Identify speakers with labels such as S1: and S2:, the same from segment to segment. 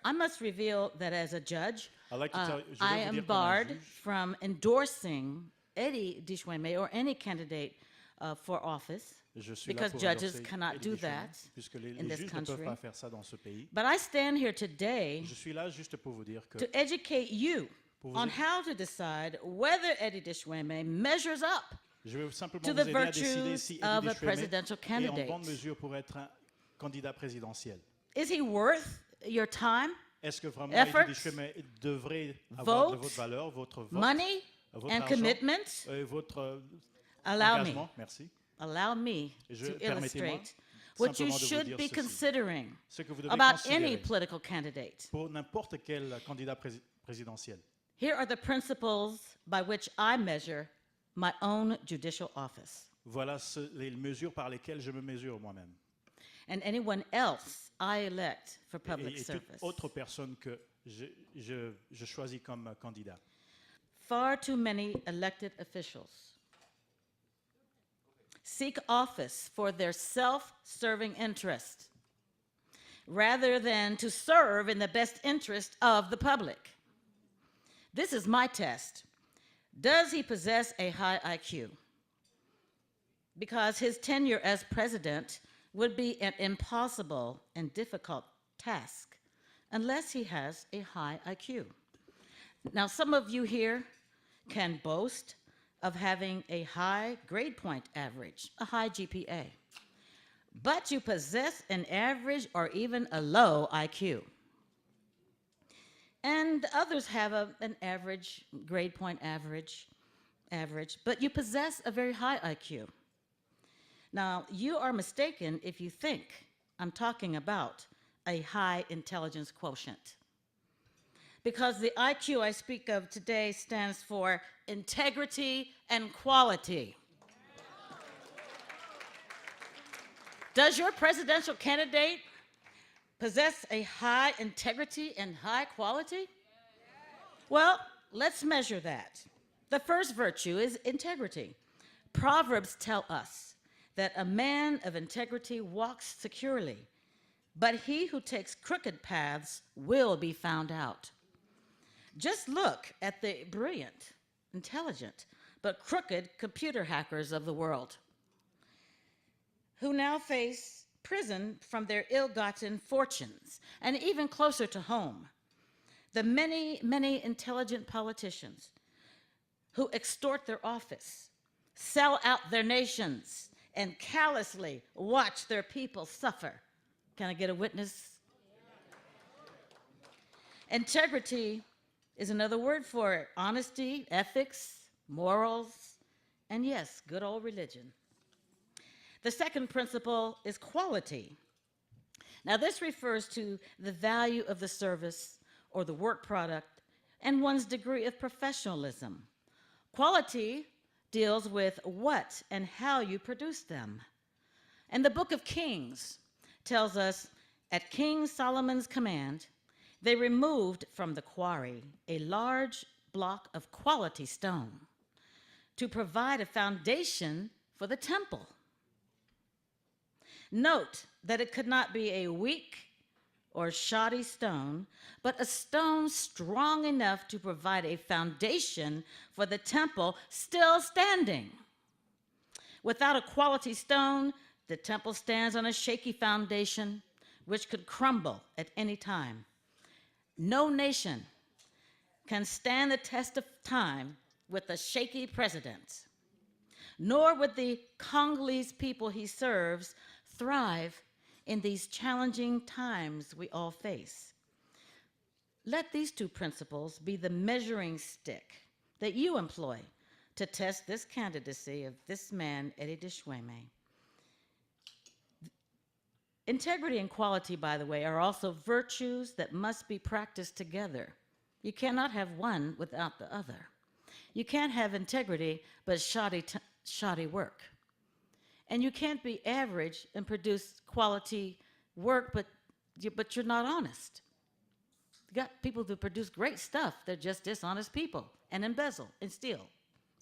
S1: I must reveal that as a judge,
S2: I'd like to tell, je
S1: I
S2: vais vous
S1: am
S2: dire comme un
S1: barred
S2: juge,
S1: from endorsing Eddy Dishueme or any candidate for office
S2: je suis là
S1: because
S2: pour
S1: judges
S2: endorser
S1: cannot
S2: Eddy
S1: do
S2: Dishueme,
S1: that
S2: puisque
S1: in
S2: les
S1: this
S2: juges ne peuvent
S1: country.
S2: pas faire ça dans ce pays.
S1: But I stand here today
S2: Je suis là juste pour vous dire que
S1: to educate you
S2: pour vous
S1: on
S2: aider-
S1: how to decide whether Eddy Dishueme measures up
S2: je vais simplement
S1: to
S2: vous
S1: the
S2: aider à décider
S1: virtues
S2: si
S1: of
S2: Eddy
S1: a
S2: Dishueme
S1: presidential
S2: est en
S1: candidate.
S2: bonne mesure pour être un candidat présidentiel.
S1: Is he worth your time,
S2: Est-ce que vraiment
S1: efforts,
S2: Eddy Dishueme devrait avoir de
S1: vote,
S2: votre valeur, votre vote,
S1: money,
S2: votre
S1: and
S2: argent,
S1: commitment?
S2: votre
S1: Allow me.
S2: engagement? Merci.
S1: Allow me to
S2: Permettez-moi
S1: illustrate what you
S2: simplement de vous
S1: should
S2: dire
S1: be
S2: ceci.
S1: considering
S2: Ce que vous devez
S1: about
S2: considérer
S1: any political candidate.
S2: pour n'importe quel candidat présidentiel.
S1: Here are the principles by which I measure my own judicial office.
S2: Voilà les mesures par lesquelles je me mesure moi-même.
S1: And anyone else I elect for public
S2: Et toute
S1: service.
S2: autre personne que je choisis comme candidat.
S1: Far too many elected officials seek office for their self-serving interest rather than to serve in the best interest of the public. This is my test. Does he possess a high IQ? Because his tenure as president would be an impossible and difficult task unless he has a high IQ. Now, some of you here can boast of having a high grade point average, a high GPA, but you possess an average or even a low IQ. And others have an average grade point average, but you possess a very high IQ. Now, you are mistaken if you think I'm talking about a high intelligence quotient, because the IQ I speak of today stands for integrity and quality. Does your presidential candidate possess a high integrity and high quality? Well, let's measure that. The first virtue is integrity. Proverbs tell us that a man of integrity walks securely, but he who takes crooked paths will be found out. Just look at the brilliant, intelligent, but crooked computer hackers of the world, who now face prison from their ill-gotten fortunes, and even closer to home, the many, many intelligent politicians who extort their office, sell out their nations, and callously watch their people suffer. Can I get a witness? Integrity is another word for honesty, ethics, morals, and yes, good old religion. The second principle is quality. Now, this refers to the value of the service or the work product and one's degree of professionalism. Quality deals with what and how you produce them. And the book of Kings tells us, at King Solomon's command, they removed from the quarry a large block of quality stone to provide a foundation for the temple. Note that it could not be a weak or shoddy stone, but a stone strong enough to provide a foundation for the temple still standing. Without a quality stone, the temple stands on a shaky foundation which could crumble at any time. No nation can stand the test of time with a shaky president, nor would the Congolese people he serves thrive in these challenging times we all face. Let these two principles be the measuring stick that you employ to test this candidacy of this man, Eddy Dishueme. Integrity and quality, by the way, are also virtues that must be practiced together. You cannot have one without the other. You can't have integrity but shoddy work. And you can't be average and produce quality work, but you're not honest. You got people who produce great stuff, they're just dishonest people, and embezzle and steal,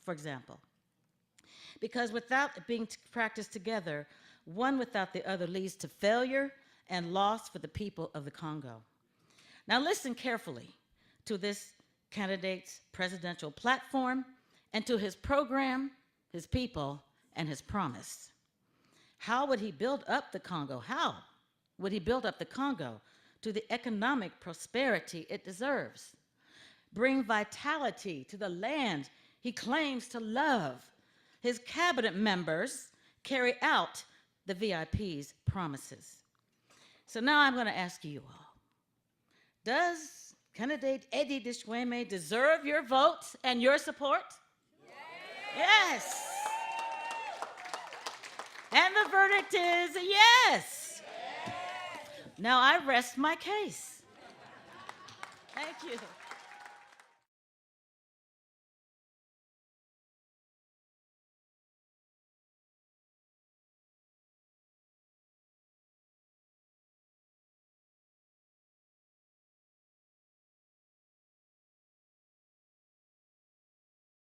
S1: for example. Because without it being practiced together, one without the other leads to failure and loss for the people of the Congo. Now listen carefully to this candidate's presidential platform and to his program, his people, and his promise. How would he build up the Congo? How would he build up the Congo to the economic prosperity it deserves? Bring vitality to the land he claims to love. His cabinet members carry out the VIP's promises. So now I'm going to ask you all, does candidate Eddy Dishueme deserve your vote and your support? Yes. And the verdict is yes. Now I rest my case. Thank you.